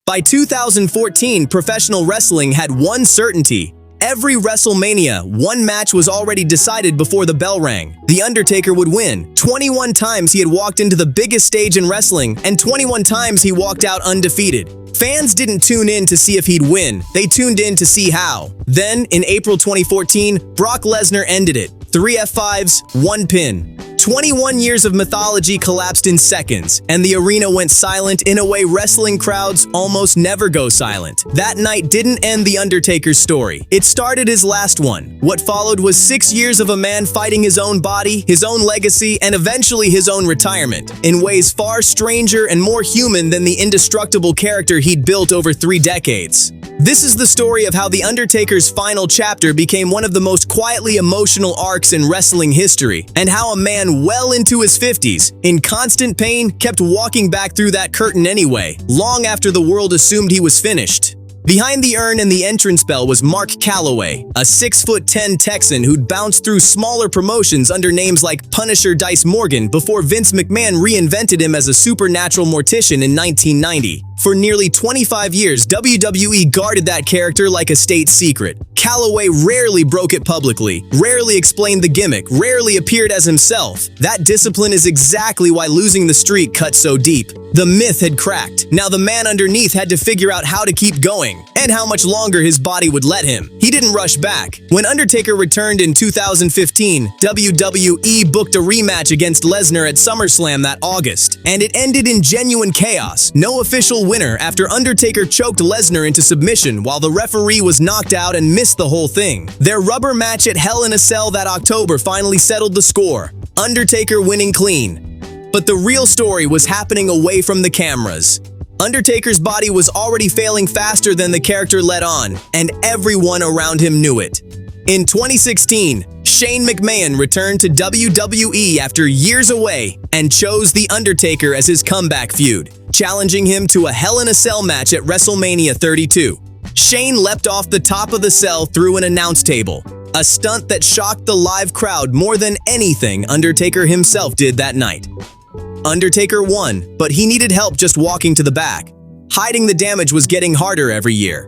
By 2014, professional wrestling had one certainty. Every WrestleMania, one match was already decided before the bell rang. The Undertaker would win. 21 times he had walked into the biggest stage in wrestling, and 21 times he walked out undefeated. Fans didn't tune in to see if he'd win, they tuned in to see how. Then, in April 2014, Brock Lesnar ended it. 3 F5s, 1 pin. 21 years of mythology collapsed in seconds, and the arena went silent in a way wrestling crowds almost never go silent. That night didn't end The Undertaker's story. It started his last one. What followed was 6 years of a man fighting his own body, his own legacy, and eventually his own retirement, in ways far stranger and more human than the indestructible character he'd built over 3 decades. This is the story of how The Undertaker's final chapter became one of the most quietly emotional arcs in wrestling history, and how a man well into his 50s, in constant pain, kept walking back through that curtain anyway, long after the world assumed he was finished. Behind the urn and the entrance bell was Mark Calloway, a 6'10" Texan who'd bounced through smaller promotions under names like Punisher Dice Morgan before Vince McMahon reinvented him as a supernatural mortician in 1990. For nearly 25 years, WWE guarded that character like a state secret. Calloway rarely broke it publicly, rarely explained the gimmick, rarely appeared as himself. That discipline is exactly why losing the streak cut so deep. The myth had cracked. Now the man underneath had to figure out how to keep going, and how much longer his body would let him. He didn't rush back. When Undertaker returned in 2015, WWE booked a rematch against Lesnar at SummerSlam that August, and it ended in genuine chaos. No official winner after Undertaker choked Lesnar into submission while the referee was knocked out and missed the whole thing. Their rubber match at Hell in a Cell that October finally settled the score, Undertaker winning clean. But the real story was happening away from the cameras. Undertaker's body was already failing faster than the character let on, and everyone around him knew it. In 2016, Shane McMahon returned to WWE after years away and chose The Undertaker as his comeback feud, challenging him to a Hell in a Cell match at WrestleMania 32. Shane leapt off the top of the cell through an announce table, a stunt that shocked the live crowd more than anything Undertaker himself did that night. Undertaker won, but he needed help just walking to the back. Hiding the damage was getting harder every year.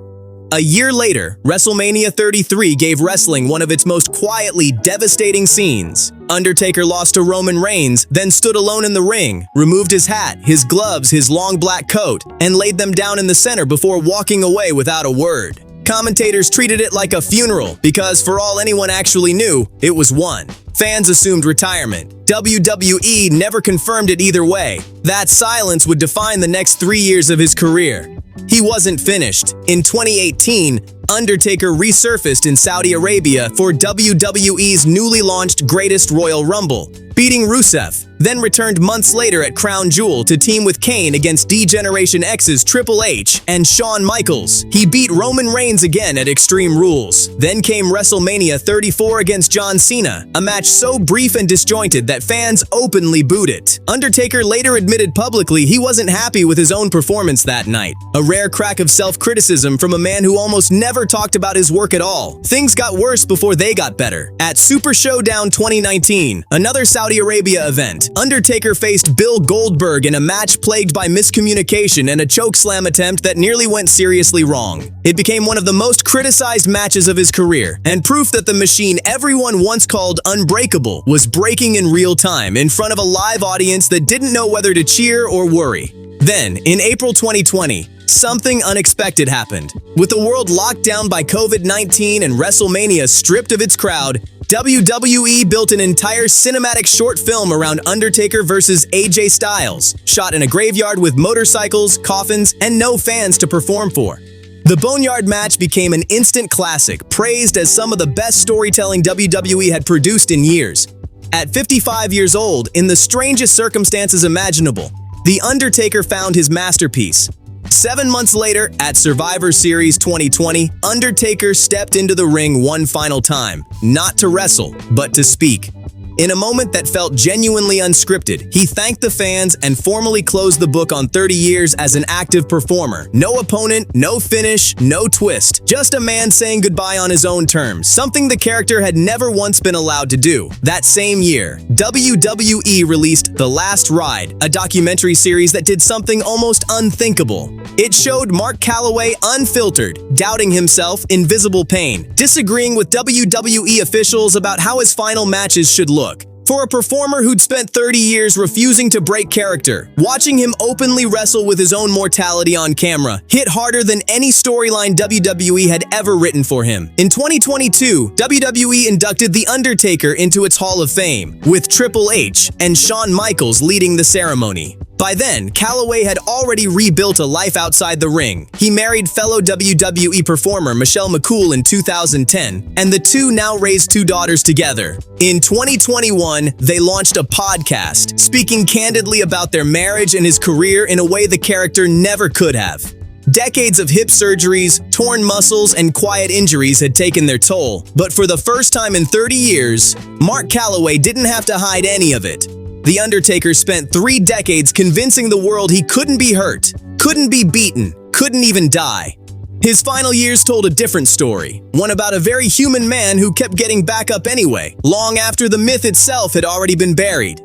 A year later, WrestleMania 33 gave wrestling one of its most quietly devastating scenes. Undertaker lost to Roman Reigns, then stood alone in the ring, removed his hat, his gloves, his long black coat, and laid them down in the center before walking away without a word. Commentators treated it like a funeral because, for all anyone actually knew, it was one. Fans assumed retirement. WWE never confirmed it either way. That silence would define the next 3 years of his career. He wasn't finished. In 2018, Undertaker resurfaced in Saudi Arabia for WWE's newly launched Greatest Royal Rumble, beating Rusev, then returned months later at Crown Jewel to team with Kane against D-Generation X's Triple H and Shawn Michaels. He beat Roman Reigns again at Extreme Rules. Then came WrestleMania 34 against John Cena, a match so brief and disjointed that fans openly booed it. Undertaker later admitted publicly he wasn't happy with his own performance that night, a rare crack of self-criticism from a man who almost never talked about his work at all. Things got worse before they got better. At Super Showdown 2019, another Saudi Arabia event, Undertaker faced Bill Goldberg in a match plagued by miscommunication and a chokeslam attempt that nearly went seriously wrong. It became one of the most criticized matches of his career, and proof that the machine everyone once called unbreakable was breaking in real time in front of a live audience that didn't know whether to cheer or worry. Then, in April 2020, something unexpected happened. With the world locked down by COVID-19 and WrestleMania stripped of its crowd, WWE built an entire cinematic short film around Undertaker versus AJ Styles, shot in a graveyard with motorcycles, coffins, and no fans to perform for. The Boneyard match became an instant classic, praised as some of the best storytelling WWE had produced in years. At 55 years old, in the strangest circumstances imaginable, The Undertaker found his masterpiece. 7 months later, at Survivor Series 2020, Undertaker stepped into the ring one final time, not to wrestle, but to speak. In a moment that felt genuinely unscripted, he thanked the fans and formally closed the book on 30 years as an active performer. No opponent, no finish, no twist. Just a man saying goodbye on his own terms, something the character had never once been allowed to do. That same year, WWE released The Last Ride, a documentary series that did something almost unthinkable. It showed Mark Calaway unfiltered, doubting himself in visible pain, disagreeing with WWE officials about how his final matches should look. For a performer who'd spent 30 years refusing to break character, watching him openly wrestle with his own mortality on camera hit harder than any storyline WWE had ever written for him. In 2022, WWE inducted The Undertaker into its Hall of Fame, with Triple H and Shawn Michaels leading the ceremony. By then, Calaway had already rebuilt a life outside the ring. He married fellow WWE performer Michelle McCool in 2010, and the two now raised 2 daughters together. In 2021, they launched a podcast, speaking candidly about their marriage and his career in a way the character never could have. Decades of hip surgeries, torn muscles, and quiet injuries had taken their toll, but for the first time in 30 years, Mark Calaway didn't have to hide any of it. The Undertaker spent 3 decades convincing the world he couldn't be hurt, couldn't be beaten, couldn't even die. His final years told a different story, one about a very human man who kept getting back up anyway, long after the myth itself had already been buried.